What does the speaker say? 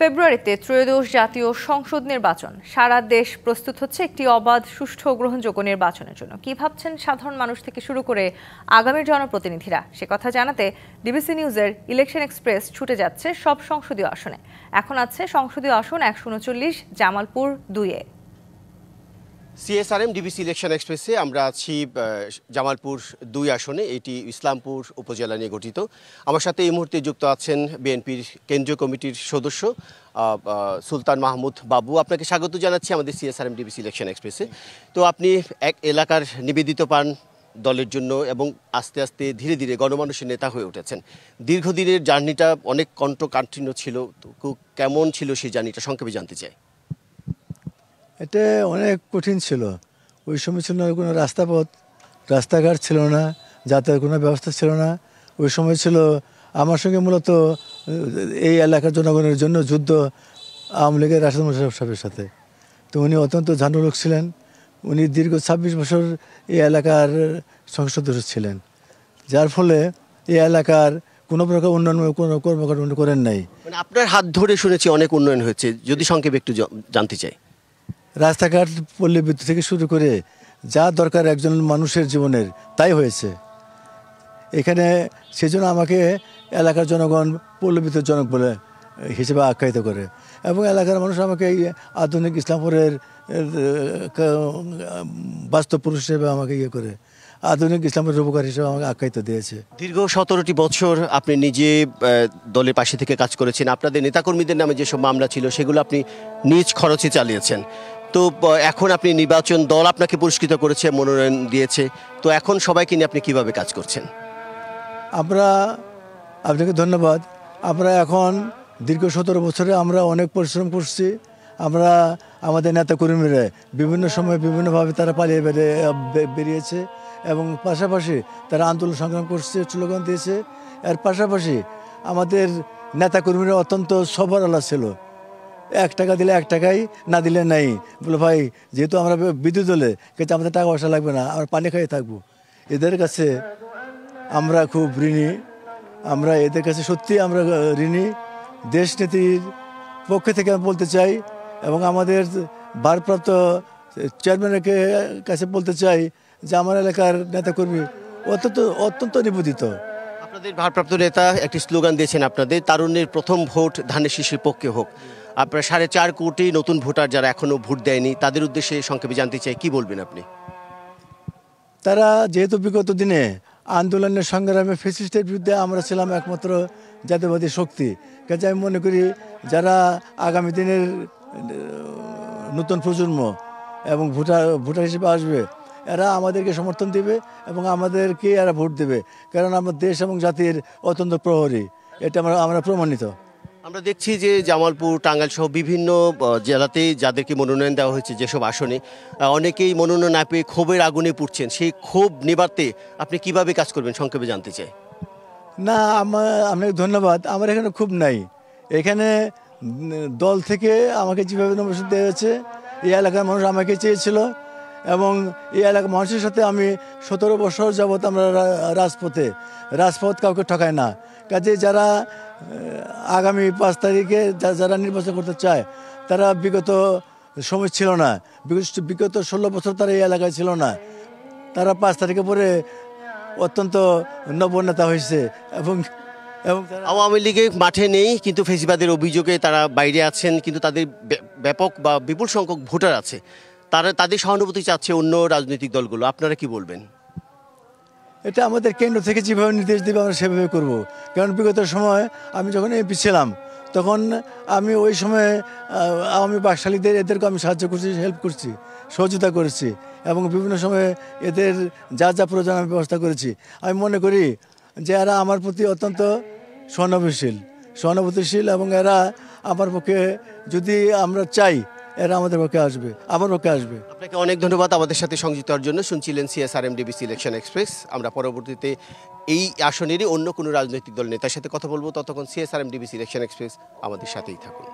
ফেব্রুয়ারিতে ত্রয়োদশ জাতীয় সংসদ নির্বাচন। সারা দেশ প্রস্তুত হচ্ছে একটি অবাধ, সুষ্ঠু ও গ্রহণযোগ্য নির্বাচনের জন্য। কি ভাবছেন সাধারণ মানুষ থেকে শুরু করে আগামীর জনপ্রতিনিধিরা, সে কথা জানাতে ডিবিসি নিউজের ইলেকশন এক্সপ্রেস ছুটে যাচ্ছে সব সংসদীয় আসনে। এখন আছে সংসদীয় আসন 139 জামালপুর 2-এ। সিএসআরএম ডিবিসি ইলেকশন এক্সপ্রেসে আমরা আছি জামালপুর 2 আসনে। এটি ইসলামপুর উপজেলা নিয়ে গঠিত। আমার সাথে এই মুহূর্তে যুক্ত আছেন বিএনপির কেন্দ্রীয় কমিটির সদস্য সুলতান মাহমুদ বাবু। আপনাকে স্বাগত জানাচ্ছি আমাদের সিএসআরএম ডিবিসি ইলেকশন এক্সপ্রেসে। তো আপনি এক এলাকার নিবেদিত প্রাণ দলের জন্য এবং আস্তে আস্তে ধীরে ধীরে গণমানুষের নেতা হয়ে উঠেছেন। দীর্ঘদিনের জার্নিটা অনেক কণ্ঠকাঠিন্য ছিল, তো কেমন ছিল সেই জার্নিটা সংক্ষেপে জানতে চাই। এটা অনেক কঠিন ছিল। ওই সময় ছিল না কোনো রাস্তাঘাট ছিল না, যাতায়াতের কোনো ব্যবস্থা ছিল না। ওই সময় ছিল আমার সঙ্গে মূলত এই এলাকার জনগণের জন্য যুদ্ধ আওয়ামী লীগের রাশেদ মোশাররফ সাহেবের সাথে। তো উনি অত্যন্ত ঝান্ডুলোক ছিলেন। উনি দীর্ঘ 26 বছর এই এলাকার সংসদ সদস্য ছিলেন, যার ফলে এই এলাকার কোনো প্রকার উন্নয়ন কোনো কর্মকাণ্ড করেন নাই। মানে আপনার হাত ধরে শুনেছি অনেক উন্নয়ন হয়েছে, যদি সংক্ষেপে একটু জানতে চাই। রাস্তাঘাট, পল্লী বিদ্যুৎ থেকে শুরু করে যা দরকার একজন মানুষের জীবনের তাই হয়েছে এখানে। সেজন্য আমাকে এলাকার জনগণ পল্লী বিদ্যুৎ জনক বলে হিসেবে আখ্যায়িত করে, এবং এলাকার মানুষ আমাকে এই আধুনিক ইসলামপুরের বাস্তব পুরুষ হিসেবে আমাকে করে আধুনিক ইসলামের রূপকার হিসেবে আমাকে আখ্যায়িত দিয়েছে। দীর্ঘ 17টি বছর আপনি নিজে দলের পাশে থেকে কাজ করেছেন। আপনাদের নেতাকর্মীদের নামে যেসব মামলা ছিল সেগুলো আপনি নিজ খরচে চালিয়েছেন। তো এখন আপনি নির্বাচন, দল আপনাকে পুরস্কৃত করেছে, মনোনয়ন দিয়েছে। তো এখন সবাইকে নিয়ে আপনি কিভাবে কাজ করছেন? আপনাকে ধন্যবাদ। আমরা এখন দীর্ঘ 17 বছরে আমরা অনেক পরিশ্রম করছি। আমরা আমাদের নেতাকর্মীরা বিভিন্ন সময় বিভিন্নভাবে তারা পালিয়ে বেরিয়েছে, এবং পাশাপাশি তারা আন্দোলন সংগ্রাম করছে, স্লোগান দিয়েছে। এর পাশাপাশি আমাদের নেতাকর্মীরা অত্যন্ত সফলতা ছিল। 1 টাকা দিলে 1 টাকাই, না দিলে নাই। বলে ভাই, যেহেতু আমরা বিদ্যুৎ দলে, কিন্তু আমাদের টাকা পয়সা লাগবে না, আমরা পানি খাইয়ে থাকবো। এদের কাছে আমরা খুব ঋণী। আমরা এদের কাছে সত্যি আমরা ঋণী। দেশনীতির পক্ষে থেকে আমি বলতে চাই, এবং আমাদের ভারপ্রাপ্ত চেয়ারম্যানের কাছে বলতে চাই যে আমার এলাকার নেতাকর্মী অত্যন্ত নিবেদিত। আপনাদের ভারপ্রাপ্ত নেতা একটি স্লোগান দিয়েছেন, আপনাদের তারুণ্যের প্রথম ভোট ধানের শীষের পক্ষে হোক। আপনার 4.5 কোটি নতুন ভোটার যারা এখনো ভোট দেয়নি, তাদের উদ্দেশ্যে সংক্ষেপে জানতে চাই কি বলবেন আপনি? তারা যেহেতু বিগত দিনে আন্দোলনের সংগ্রামে ফ্যাসিস্টের বিরুদ্ধে আমরা ছিলাম একমাত্র জাতীয়বাদী শক্তি, কাজে আমি মনে করি যারা আগামী দিনের নতুন প্রজন্ম এবং ভোটার হিসেবে আসবে, এরা আমাদেরকে সমর্থন দেবে এবং আমাদেরকে এরা ভোট দেবে, কারণ আমার দেশ এবং জাতির অত্যন্ত প্রহরী। এটা আমরা প্রমাণিত। আমরা দেখছি যে জামালপুর, টাঙ্গাইল সহ বিভিন্ন জেলাতে যাদেরকে মনোনয়ন দেওয়া হয়েছে, যেসব আসনে অনেকেই মনোনয়ন না পেয়ে ক্ষোভের আগুনে পুড়ছেন। সেই ক্ষোভ নিবারতে আপনি কিভাবে কাজ করবেন সংক্ষেপে জানতে চাই। না, আপনাকে ধন্যবাদ। আমার এখানে ক্ষোভ নাই। এখানে দল থেকে আমাকে যেভাবে নমিনেশন দেওয়া হয়েছে, এই এলাকার মানুষ আমাকে চেয়েছিল, এবং এই এলাকার মানুষের সাথে আমি 17 বছর যাবৎ আমরা রাজপথ কাউকে ঠকায় না। কাজে যারা আগামী 5 তারিখে যারা নির্বাচন করতে চায়, তারা বিগত সময় ছিল না, বিগত 16 বছর তারা এই এলাকায় ছিল না। তারা 5 তারিখে পরে অত্যন্ত নবনেতা হয়েছে, এবং আওয়ামী লীগে মাঠে নেই, কিন্তু ফেসিবাদের অভিযোগে তারা বাইরে আছেন, কিন্তু তাদের ব্যাপক বা বিপুল সংখ্যক ভোটার আছে। তাদের সহানুভূতি চাচ্ছে অন্য রাজনৈতিক দলগুলো। আপনারা কি বলবেন? এটা আমাদের কেন্দ্র থেকে যেভাবে নির্দেশ দেবে আমরা সেভাবে করব। কারণ বিগত সময় আমি যখন এমপি ছিলাম, তখন আমি ওই সময় আওয়ামী বাকশালীদের এদেরকে আমি সাহায্য করছি, হেল্প করছি, সহযোগিতা করেছি, এবং বিভিন্ন সময়ে এদের যা প্রয়োজন আমি ব্যবস্থা করেছি। আমি মনে করি যে এরা আমার প্রতি অত্যন্ত সহানুভূতিশীল, এবং এরা আমার পক্ষে, যদি আমরা চাই, এরা আমাদের পক্ষে আসবে, আমার পক্ষে আসবে। আপনাকে অনেক ধন্যবাদ আমাদের সাথে সংযুক্ত হওয়ার জন্য। শুনছিলেন সিএসআরএম ডিবিসি ইলেকশন এক্সপ্রেস। আমরা পরবর্তীতে এই আসনেরই অন্য কোনো রাজনৈতিক দল নেতার সাথে কথা বলবো। ততক্ষণ সিএসআরএম ডিবিসি ইলেকশন এক্সপ্রেস আমাদের সাথেই থাকুন।